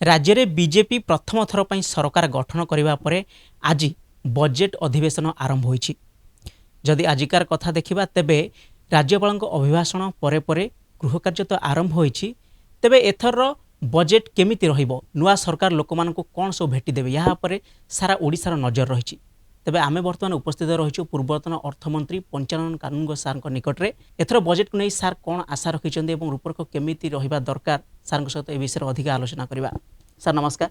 राज्य में बीजेपी प्रथम थर पर सरकार गठन करने पर आज बजेट अधिवेशन आरंभ होईछि। जदि आजिकार कथा देखिबा तेबे राज्यपाल अभिभाषण परे परे गृह कार्य तो आरंभ होईछि, तेबे एथर बजेट केमिति रहिबो, नुआ सरकार लोकमानंकु कोन सब भेटी देबे, यहाँ पर सारा ओडिशार नजर रही। तेबे आमे वर्तमान उपस्थित रही पूर्वतन अर्थमंत्री पंचानन कानूनगो सार निकट में एथर बजेट को नहीं सार कौन आशा रखिंट और रूपरेख केमिति रहिबा दरकार सार सहित ए विषय अधिक आलोचना करबा। सर नमस्कार।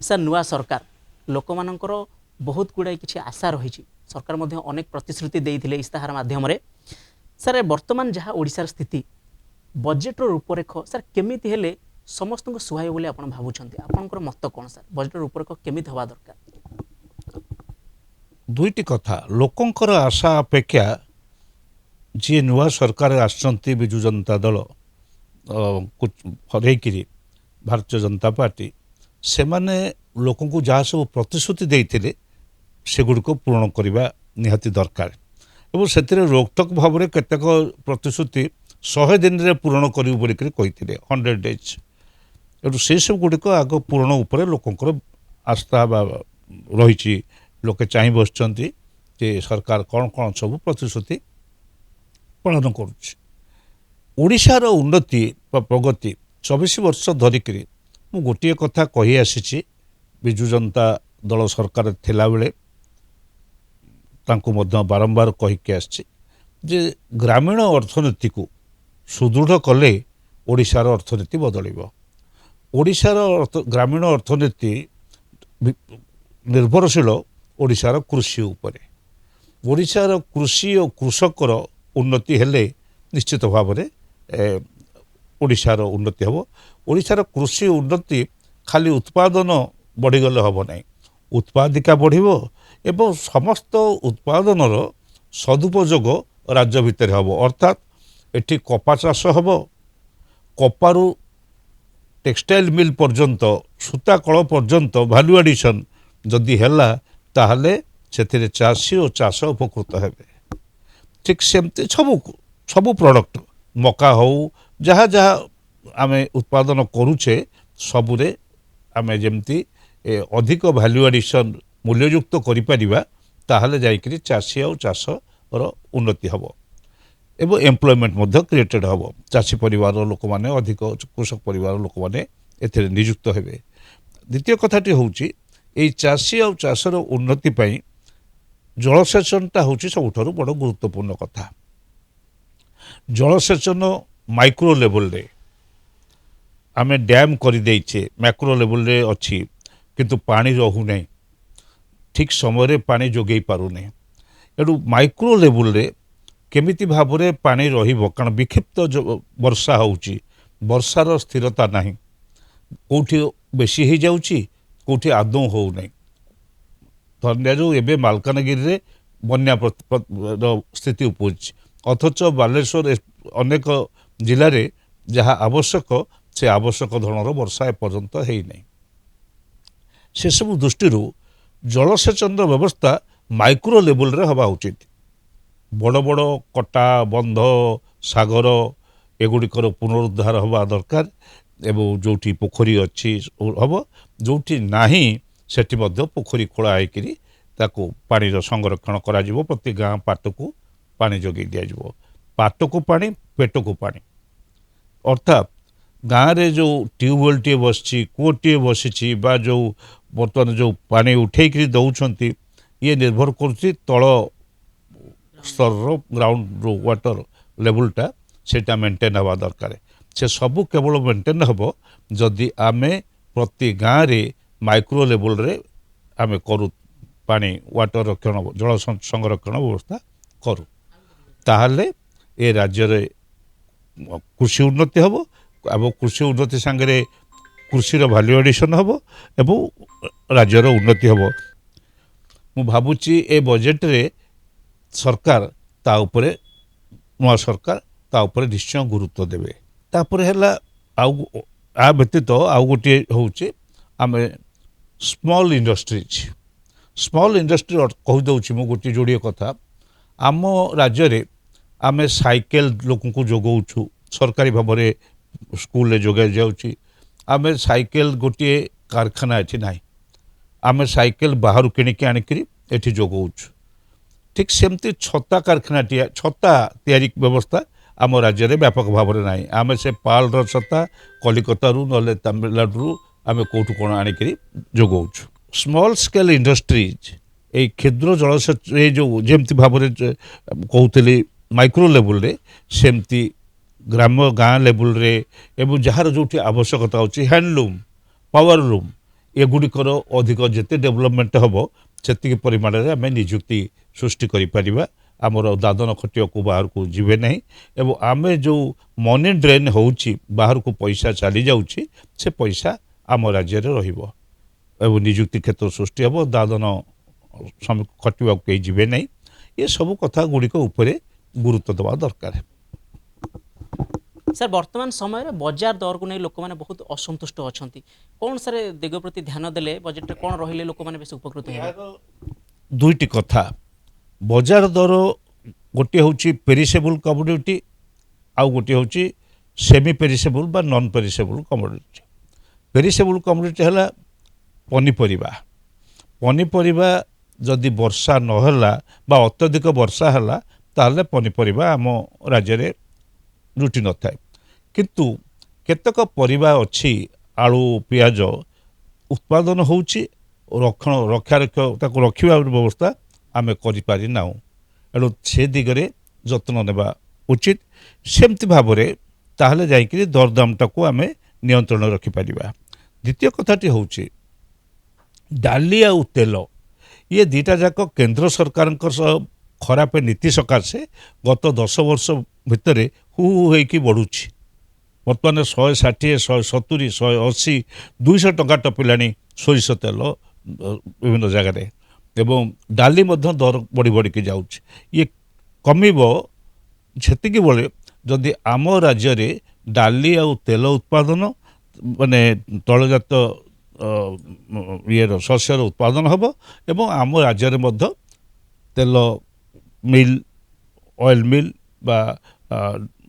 सर नुआ सरकार लोक मानकर बहुत गुड़ाई किसी आशा रही, सरकार मध्य अनेक प्रतिश्रुति देइथिले इस्ताहार माध्यम रे। सर वर्तमान जहाँ ओडिशार स्थिति बजेट रूपरेख सर केमिति हेले समस्त को सुहाय बोली आपण भाबुछंती, आपनकर मत कोन सर, बजेट रूपरेख केमिति हवा दरकार? दुईटी कथा लोकंकर आशा अपेक्षा जी नुआ सरकार आसचंती विजु जनता दल हरैकिरी भारतीय जनता पार्टी से माने लोकों को जहाँ सब प्रतिश्रुति देइथिले सेगुड़िक पूर्ण करने निहाती दरकार और से रोकटोक भाव में केतेक प्रतिश्रुति 100 दिन रे पूर्ण करू बोली कही 100 डेज और से सब गुड़िक आग पूर्ण उपर लोकंकर आस्था रही। लोके चाह बसचंती जे सरकार कौन कौन सब प्रतिश्रुति पालन करुच्ची। ओडिशार उन्नति प्रगति 24 वर्ष धरिक मु गोटे कथा कही आसी विजु जनता दल सरकार थिला बेले तांको मध्य बारंबार कहीकि आसी जे ग्रामीण अर्थनीति को सुदृढ़ कले ओडिशार अर्थनीति बदलिबो। ओडिशार ग्रामीण अर्थनीति निर्भरशील ओडिशार कृषि उपरे। ओडिशार कृषि और कृषकर उन्नति हेले निश्चित भाव में ओडिशार उन्नति हम। ओडिशार कृषि उन्नति खाली उत्पादन बढ़ीगले हम ना, उत्पादिका बढ़िबो एवं समस्त उत्पादनर सदुपयोग राज्य भितर हम। अर्थात एठी कपा चाष हम, कपारू टेक्सटाइल मिल पर्यंत सूता कल पर्यंत भैल्यू एडिशन जदि हैला ताहले से चाषी और चाष उपकृत हेबे। ठीक सेमती सबू प्रोडक्ट मका हो जहाँ जहाँ आम उत्पादन करुचे सबुरे आम जमती अधिक भैल्यू एडिशन मूल्ययुक्त करिपरिबा ताहले जाइकरी चाषी और चाषर उन्नति हम एवं एम्प्लॉयमेंट मध्य क्रिएटेड हम। चाषी परिवार लोक माने अधिक कृषक परिवार लोक माने एथिरे नियुक्त हेबे। द्वितीय कथाटी होउची एई चाषी और चाषर उन्नति पाई जलसेचनटा होउची सबुठारु बड़ गुरुत्वपूर्ण कथा। जलसेचन माइक्रो लेवल रे आमे डैम करि देइछे, मैक्रो लेवल रे अछि किंतु पानी रहू नै, ठीक समय रे पानी जोगेई पारु नै। एडु माइक्रो लेवल रे केमिति भाव रे पानी रहिबो, कारण विक्षिप्त वर्षा होउची, वर्षार स्थिरता नाही, कोठी बेसी हो जाउची कोठी आदौ हो नहीं। धन्यवाद एवं मालकानगिरी रे बन्या स्थिति उपजी, अथच बालेश्वर अनेक जिले में जहाँ आवश्यक से आवश्यक धरणर वर्षा एपर्यंत है नहीं। से सब दृष्टि जलसेचन व्यवस्था माइक्रो लेवल रे हवा उचित। बड़ बड़ कटा बंध सागर एगुड़िकर पुनरुद्धार हवा दरकार एवं जोटी पोखरी अच्छी हम, जोटी नाही सेठी मध्य पोखरी खोला होकर ताको पानी संरक्षण करा जिवो। प्रति गाँ पाट को पानी जोगे दिया, पाट को पानी पेट को पानी। अर्थात गाँव रे जो ट्यूबवेल टे बसची कूଅ टे बसी बा जो बर्तमान जो पानी उठेक दौरान ये निर्भर कर तल स्तर ग्राउंड वाटर लेवलटा सेटा मेंटेन हवा दरकार। से सबू केवल मेंटेन हम जदि आमे प्रति गाँव रे माइक्रो लेवल रे आमे करू पानी वाटर रक्षण जल संरक्षण व्यवस्था करू, ताहले ए राज्य रे कृषि उन्नति हम एवं कृषि उन्नति सांगे कृषि वैल्यू एडिशन हम एवं राज्यर उन्नति हम। मु भाबुची ए बजेट रे सरकार ता उपरे नुआ सरकार ता उपरे निश्चय गुरुत्व देवे। तापर है आ व्यतीत आउ गोटे हूँ आम स्मॉल इंडस्ट्री कहीदे मु गोटे जोड़े कथा। आम राज्य रे आमे साइकेल लोक को जोगाऊँ, सरकारी भाव में स्कूल जोगाई जाऊँगी, ଆମେ ସାଇକେଲ ଗୋଟିଏ କାରଖାନା ଏଠି ନାହିଁ, ଆମେ ସାଇକେଲ ବାହାରୁ କିଣିକି ଆଣିକିରି ଏଠି ଯୋଗାଉଛୁ। ଠିକ୍ ସେମିତି ଛତା ତିଆରି ବ୍ୟବସ୍ଥା ଆମ ରାଜ୍ୟରେ ବ୍ୟାପକ ଭାବରେ ନାହିଁ। ଆମେ ସେ ପାଲର ଛତା କଲିକତାରୁ ନହେଲେ ତାମିଲନାଡୁରୁ ଆମେ କେଉଁଠୁ କ'ଣ ଆଣିକିରି ଯୋଗାଉଛୁ। ସ୍ମଲ୍ ସ୍କେଲ୍ ଇଣ୍ଡଷ୍ଟ୍ରିଜ୍, ଏଇ କ୍ଷୁଦ୍ର ଜଳସେଚ ଏ ଯେଉଁ ଯେମିତି ଭାବରେ କହୁଥିଲି ମାଇକ୍ରୋ ଲେବୁଲରେ, ସେମିତି ଗାଁ ଲେବୁଲରେ ଏବଂ ଯାହାର ଯେଉଁଠି ଆବଶ୍ୟକତା ଅଛି ହ୍ୟାଣ୍ଡଲୁମ୍, ପାୱାର ଲୁମ୍, ଏଗୁଡ଼ିକର ଅଧିକ ଯେତେ ଡେଭଲପମେଣ୍ଟ ହେବ ସେତିକି ପରିମାଣରେ ଆମେ ନିଯୁକ୍ତି ସୃଷ୍ଟି କରିପାରିବା। ଆମର ଦାଦନ ଖଟିବାକୁ ବାହାରକୁ ଯିବେ ନାହିଁ ଏବଂ ଆମେ ଯେଉଁ ମନି ଡ୍ରେନ୍ ହେଉଛି, ବାହାରକୁ ପଇସା ଚାଲିଯାଉଛି, ସେ ପଇସା ଆମ ରାଜ୍ୟରେ ରହିବ ଏବଂ ନିଯୁକ୍ତି କ୍ଷେତ୍ର ସୃଷ୍ଟି ହେବ। ଦାଦନ ଖଟିବାକୁ କେହି ଯିବେ ନାହିଁ। ଏସବୁ କଥା ଗୁଡ଼ିକ ଉପରେ ଗୁରୁତ୍ୱ ଦେବା ଦରକାର। ସାର୍, ବର୍ତ୍ତମାନ ସମୟରେ ବଜାର ଦରକୁ ନେଇ ଲୋକମାନେ ବହୁତ ଅସନ୍ତୁଷ୍ଟ ଅଛନ୍ତି। କ'ଣ ସାର୍ ଦିଗ ପ୍ରତି ଧ୍ୟାନ ଦେଲେ, ବଜେଟରେ କ'ଣ ରହିଲେ ଲୋକମାନେ ବେଶୀ ଉପକୃତ ହେବେ? ଦୁଇଟି କଥା। ବଜାର ଦର ଗୋଟିଏ ହେଉଛି ପେରିସେବୁଲ୍ କମୋଡିଟି, ଆଉ ଗୋଟିଏ ହେଉଛି ସେମି ପେରିସେବୁଲ୍ ବା ନନ୍ ପେରିସେବୁଲ୍ କମୋଡିଟି। ପେରିସେବୁଲ୍ କମୋଡିଟି ହେଲା ପନିପରିବା। ପନିପରିବା ଯଦି ବର୍ଷା ନହେଲା ବା ଅତ୍ୟଧିକ ବର୍ଷା ହେଲା ତାହେଲେ ପନିପରିବା ଆମ ରାଜ୍ୟରେ ଜୁଟି ନଥାଏ। କିନ୍ତୁ କେତେକ ପରିବା ଅଛି, ଆଳୁ ପିଆଜ ଉତ୍ପାଦନ ହେଉଛି, ତାକୁ ରଖିବା ବ୍ୟବସ୍ଥା ଆମେ କରିପାରିନାହୁଁ। ଏଣୁ ସେ ଦିଗରେ ଯତ୍ନ ନେବା ଉଚିତ। ସେମିତି ଭାବରେ ତାହେଲେ ଯାଇକରି ଦରଦାମଟାକୁ ଆମେ ନିୟନ୍ତ୍ରଣରେ ରଖିପାରିବା। ଦ୍ୱିତୀୟ କଥାଟି ହେଉଛି ଡାଲି ଆଉ ତେଲ, ଇଏ ଦୁଇଟା ଯାକ କେନ୍ଦ୍ର ସରକାରଙ୍କ ସହ ଖରାପ ନୀତି ସକାଶେ ଗତ 10 ବର୍ଷ ଭିତରେ ହୁ ହେଇକି ବଢ଼ୁଛି। ବର୍ତ୍ତମାନ 160, 170, 180, 200 ଟଙ୍କା ଟପିଲାଣି ସୋରିଷ ତେଲ ବିଭିନ୍ନ ଜାଗାରେ ଏବଂ ଡାଲି ମଧ୍ୟ ଦର ବଢ଼ି ବଢ଼ିକି ଯାଉଛି। ଇଏ କମିବ ସେତିକିବେଳେ ଯଦି ଆମ ରାଜ୍ୟରେ ଡାଲି ଆଉ ତେଲ ଉତ୍ପାଦନ ମାନେ ତୈଳଜାତ ଶସ୍ୟର ଉତ୍ପାଦନ ହେବ ଏବଂ ଆମ ରାଜ୍ୟରେ ମଧ୍ୟ ତେଲ ମିଲ୍, ଅଏଲ୍ ମିଲ୍ ବା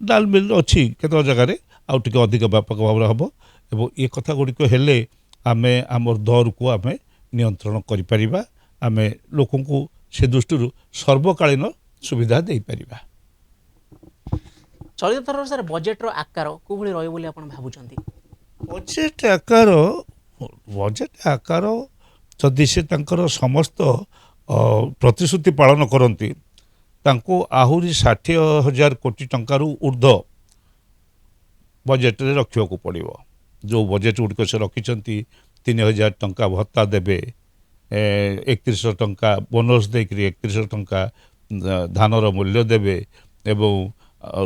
ଡାଲ ମିଲ୍ ଅଛି କେତେକ ଜାଗାରେ, ଆଉ ଟିକେ ଅଧିକ ବ୍ୟାପକ ଭାବରେ ହେବ ଏବଂ ଏ କଥା ଗୁଡ଼ିକ ହେଲେ ଆମେ ଆମର ଦରକୁ ଆମେ ନିୟନ୍ତ୍ରଣ କରିପାରିବା। ଆମେ ଲୋକଙ୍କୁ ସେ ଦୃଷ୍ଟିରୁ ସର୍ବକାଳୀନ ସୁବିଧା ଦେଇପାରିବା। ଚଳିତ ଥରର ସାର୍ ବଜେଟର ଆକାର କୋଉଭଳି ରହିବ ବୋଲି ଆପଣ ଭାବୁଛନ୍ତି? ବଜେଟ୍ ଆକାର ଯଦି ସେ ତାଙ୍କର ସମସ୍ତ ପ୍ରତିଶ୍ରୁତି ପାଳନ କରନ୍ତି, ତାଙ୍କୁ ଆହୁରି 60,000 କୋଟି ଟଙ୍କାରୁ ଉର୍ଦ୍ଧ୍ୱ ବଜେଟରେ ରଖିବାକୁ ପଡ଼ିବ। ଯେଉଁ ବଜେଟ୍ ଗୁଡ଼ିକ ସେ ରଖିଛନ୍ତି, 3,000 ଟଙ୍କା ଭତ୍ତା ଦେବେ, 3100 ଟଙ୍କା ବୋନସ୍ ଦେଇକରି 3100 ଟଙ୍କା ଧାନର ମୂଲ୍ୟ ଦେବେ ଏବଂ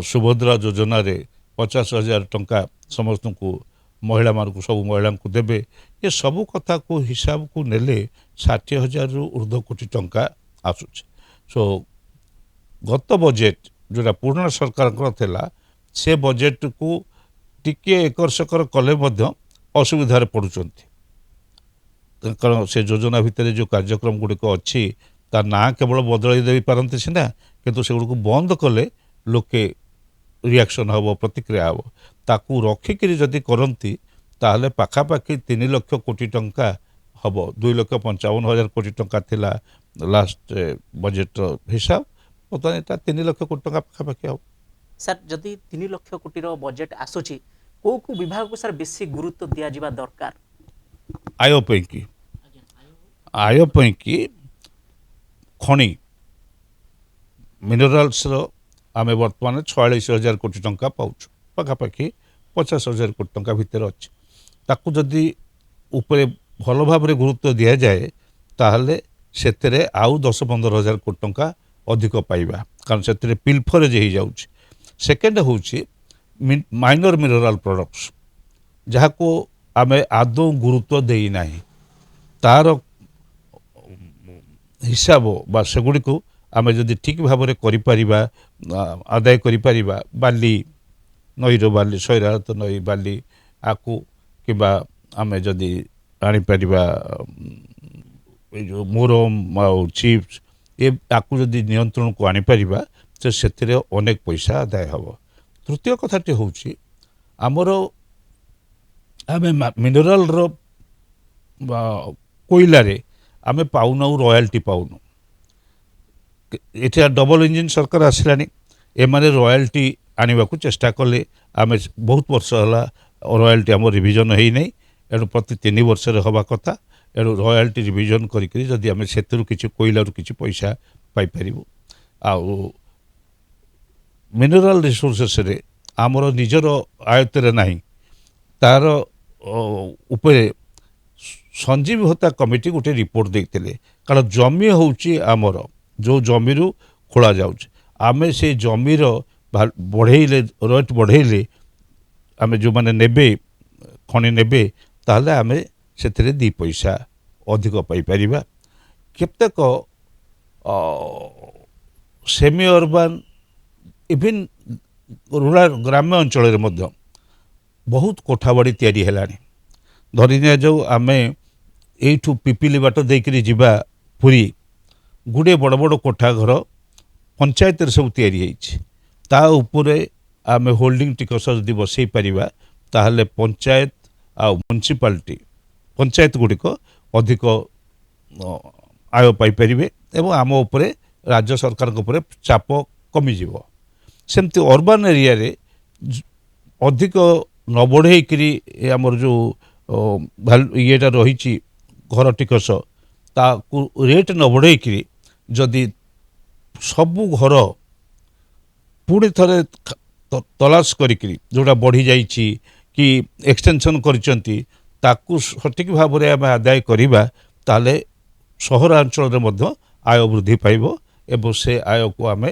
ସୁଭଦ୍ରା ଯୋଜନାରେ 50,000 ଟଙ୍କା ସମସ୍ତଙ୍କୁ ମହିଳାମାନଙ୍କୁ ସବୁ ମହିଳାଙ୍କୁ ଦେବେ। ଏସବୁ କଥାକୁ ହିସାବକୁ ନେଲେ 60,000ରୁ ଉର୍ଦ୍ଧ୍ୱ କୋଟି ଟଙ୍କା ଆସୁଛି। ସୋ ଗତ ବଜେଟ୍ ଯେଉଁଟା ପୁରୁଣା ସରକାରଙ୍କର ଥିଲା, ସେ ବଜେଟକୁ ଟିକିଏ ଏକର ସେକର କଲେ ମଧ୍ୟ ଅସୁବିଧାରେ ପଡ଼ୁଛନ୍ତି। କାରଣ ସେ ଯୋଜନା ଭିତରେ ଯେଉଁ କାର୍ଯ୍ୟକ୍ରମ ଗୁଡ଼ିକ ଅଛି ତା ନାଁ କେବଳ ବଦଳାଇ ଦେଇପାରନ୍ତି ସିନା, କିନ୍ତୁ ସେଗୁଡ଼ିକୁ ବନ୍ଦ କଲେ ଲୋକେ ରିଆକ୍ସନ୍ ହେବ, ପ୍ରତିକ୍ରିୟା ହେବ। ତାକୁ ରଖିକିରି ଯଦି କରନ୍ତି ତାହେଲେ ପାଖାପାଖି 3 ଲକ୍ଷ କୋଟି ଟଙ୍କା ହେବ। 2,55,000 କୋଟି ଟଙ୍କା ଥିଲା ଲାଷ୍ଟ ବଜେଟ୍ର ହିସାବ, ବର୍ତ୍ତମାନ ଏଇଟା 3 ଲକ୍ଷ କୋଟି ଟଙ୍କା ପାଖାପାଖି ହେବ। ସାର୍, ଯଦି 3 ଲକ୍ଷ କୋଟିର ବଜେଟ୍ ଆସୁଛି, କେଉଁ କେଉଁ ବିଭାଗକୁ ସାର୍ ବେଶୀ ଗୁରୁତ୍ୱ ଦିଆଯିବା ଦରକାର? ଆୟ ପାଇଁକି ଖଣି ମିନେରାଲ୍ସର ଆମେ ବର୍ତ୍ତମାନ 46,000 କୋଟି ଟଙ୍କା ପାଉଛୁ, ପାଖାପାଖି 50,000 କୋଟି ଟଙ୍କା ଭିତରେ ଅଛି। ତାକୁ ଯଦି ଉପରେ ଭଲ ଭାବରେ ଗୁରୁତ୍ୱ ଦିଆଯାଏ ତାହେଲେ ସେଥିରେ ଆଉ 10-15,000 କୋଟି ଟଙ୍କା ଅଧିକ ପାଇବା, କାରଣ ସେଥିରେ ପିଲଫରେଜ ହେଇଯାଉଛି। ସେକେଣ୍ଡ ହେଉଛି ମାଇନର ମିନେରାଲ ପ୍ରଡକ୍ଟସ, ଯାହାକୁ ଆମେ ଆଦୌ ଗୁରୁତ୍ୱ ଦେଇନାହିଁ। ତାର ହିସାବ ବା ସେଗୁଡ଼ିକୁ ଆମେ ଯଦି ଠିକ୍ ଭାବରେ କରିପାରିବା, ଆଦାୟ କରିପାରିବା, ବାଲି ନଈର ବାଲି, ଶୈରାତ ନଈ ବାଲି ଆକୁ କିମ୍ବା ଆମେ ଯଦି ଆଣିପାରିବା ଏ ଯେଉଁ ମୋରମ ଆଉ ଚିପ୍ସ ଆକୁ ଯଦି ନିୟନ୍ତ୍ରଣକୁ ଆଣିପାରିବା ତ ସେଥିରେ ଅନେକ ପଇସା ଆଦାୟ ହେବ। ତୃତୀୟ କଥାଟି ହେଉଛି ଆମର ଆମେ ମିନେରାଲର କୋଇଲାରେ ଆମେ ପାଉନାଉ ରୟାଲ୍ଟି ପାଉନୁ। ଏଠି ଡବଲ ଇଞ୍ଜିନ୍ ସରକାର ଆସିଲାଣି, ଏମାନେ ରୟାଲ୍ଟି ଆଣିବାକୁ ଚେଷ୍ଟା କଲେ। ଆମେ ବହୁତ ବର୍ଷ ହେଲା ରୟାଲ୍ଟି ଆମର ରିଭିଜନ୍ ହେଇନାହିଁ, ଏଣୁ ପ୍ରତି 3 ବର୍ଷରେ ହେବା କଥା। ଏଣୁ ରୟାଲ୍ଟି ରିଭିଜନ୍ କରିକି ଯଦି ଆମେ ସେଥିରୁ କିଛି କୋଇଲାରୁ କିଛି ପଇସା ପାଇପାରିବୁ। ଆଉ ମିନେରାଲ ରିସୋର୍ସେସରେ ଆମର ନିଜର ଆୟତ୍ତରେ ନାହିଁ, ତାର ଉପରେ ସଞ୍ଜୀବ ହତା କମିଟି ଗୋଟେ ରିପୋର୍ଟ ଦେଇଥିଲେ। କାରଣ ଜମି ହେଉଛି ଆମର, ଯେଉଁ ଜମିରୁ ଖୋଳା ଯାଉଛି, ଆମେ ସେ ଜମିର ବଢ଼େଇଲେ, ରେଟ୍ ବଢ଼େଇଲେ, ଆମେ ଯେଉଁମାନେ ନେବେ ଖଣି ନେବେ, ତାହେଲେ ଆମେ ସେଥିରେ 2 ପଇସା ଅଧିକ ପାଇପାରିବା। କେତେକ ସେମି ଅର୍ବାନ୍ ଇଭିନ୍ ରୁରାଲ ଗ୍ରାମ୍ୟ ଅଞ୍ଚଳରେ ମଧ୍ୟ ବହୁତ କୋଠାବାଡ଼ି ତିଆରି ହେଲାଣି। ଧରି ନିଆଯାଉ ଆମେ ଏଇଠୁ ପିପିଲି ବାଟ ଦେଇକରି ଯିବା ପୁରୀ, ଗୁଡ଼ିଏ ବଡ଼ ବଡ଼ କୋଠା ଘର ପଞ୍ଚାୟତରେ ସବୁ ତିଆରି ହେଇଛି। ତା ଉପରେ ଆମେ ହୋଲ୍ଡିଂ ଟିକସ ଯଦି ବସେଇ ପାରିବା, ତାହେଲେ ପଞ୍ଚାୟତ ଆଉ ମ୍ୟୁନିସିପାଲିଟି, ପଞ୍ଚାୟତ ଗୁଡ଼ିକ ଅଧିକ ଆୟ ପାଇପାରିବେ ଏବଂ ଆମ ଉପରେ, ରାଜ୍ୟ ସରକାରଙ୍କ ଉପରେ ଚାପ କମିଯିବ। ସେମିତି ଅର୍ବାନ୍ ଏରିଆରେ ଅଧିକ ନ ବଢ଼େଇକିରି ଆମର ଯେଉଁ ଇଏଟା ରହିଛି ଘର ଟିକସ, ତାକୁ ରେଟ୍ ନ ବଢ଼େଇକିରି ଯଦି ସବୁ ଘର ପୁଣି ଥରେ ତଲାସ କରିକିରି ଯେଉଁଟା ବଢ଼ିଯାଇଛି କି ଏକ୍ସଟେନସନ୍ କରିଛନ୍ତି, ତାକୁ ସଠିକ୍ ଭାବରେ ଆମେ ଆଦାୟ କରିବା, ତାହେଲେ ସହରାଞ୍ଚଳରେ ମଧ୍ୟ ଆୟ ବୃଦ୍ଧି ପାଇବ ଏବଂ ସେ ଆୟକୁ ଆମେ,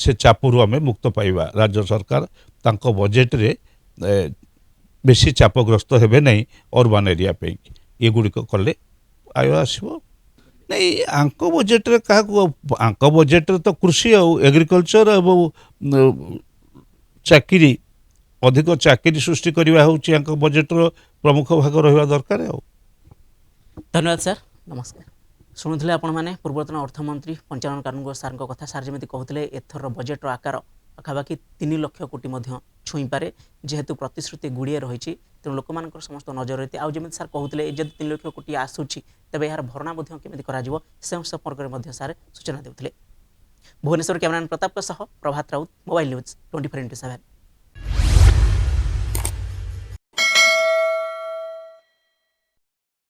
ସେ ଚାପରୁ ଆମେ ମୁକ୍ତ ପାଇବା। ରାଜ୍ୟ ସରକାର ତାଙ୍କ ବଜେଟରେ ବେଶୀ ଚାପଗ୍ରସ୍ତ ହେବେ ନାହିଁ ଅର୍ବାନ୍ ଏରିଆ ପାଇଁ। ଏଗୁଡ଼ିକ କଲେ ଆୟ ଆସିବ। ନାଇଁ, ଆଙ୍କ ବଜେଟରେ କାହାକୁ, ଆଙ୍କ ବଜେଟରେ ତ କୃଷି ଆଉ ଏଗ୍ରିକଲଚର ଏବଂ ଚାକିରି, ଅଧିକ ଚାକିରି ସୃଷ୍ଟି କରିବା ହେଉଛି ଆଙ୍କ ବଜେଟର ପ୍ରମୁଖ ଭାଗ ରହିବା ଦରକାର। ଆଉ ଧନ୍ୟବାଦ ସାର୍, ନମସ୍କାର। ଶୁଣୁଥିଲେ ଆପଣମାନେ ପୂର୍ବତନ ଅର୍ଥମନ୍ତ୍ରୀ ପଞ୍ଚାନନ କାନୁନଗୋ ସାର୍ଙ୍କ କଥା। ସାର୍ ଯେମିତି କହୁଥିଲେ ଏଥରର ବଜେଟ୍ର ଆକାର ପାଖାପାଖି 3 ଲକ୍ଷ କୋଟି ମଧ୍ୟ ଛୁଇଁପାରେ, ଯେହେତୁ ପ୍ରତିଶ୍ରୁତି ଗୁଡ଼ିଏ ରହିଛି, ତେଣୁ ଲୋକମାନଙ୍କର ସମସ୍ତ ନଜର ରହିଛି। ଆଉ ଯେମିତି ସାର୍ କହୁଥିଲେ ଯଦି 3 ଲକ୍ଷ କୋଟି ଆସୁଛି, ତେବେ ଏହାର ଭରଣା ମଧ୍ୟ କେମିତି କରାଯିବ ସେ ସମ୍ପର୍କରେ ମଧ୍ୟ ସାର୍ ସୂଚନା ଦେଉଥିଲେ। ଭୁବନେଶ୍ୱର କ୍ୟାମେରାମ୍ୟାନ୍ ପ୍ରତାପଙ୍କ ସହ ପ୍ରଭାତ ରାଉତ, ମୋବାଇଲ ନ୍ୟୁଜ୍ 24x7।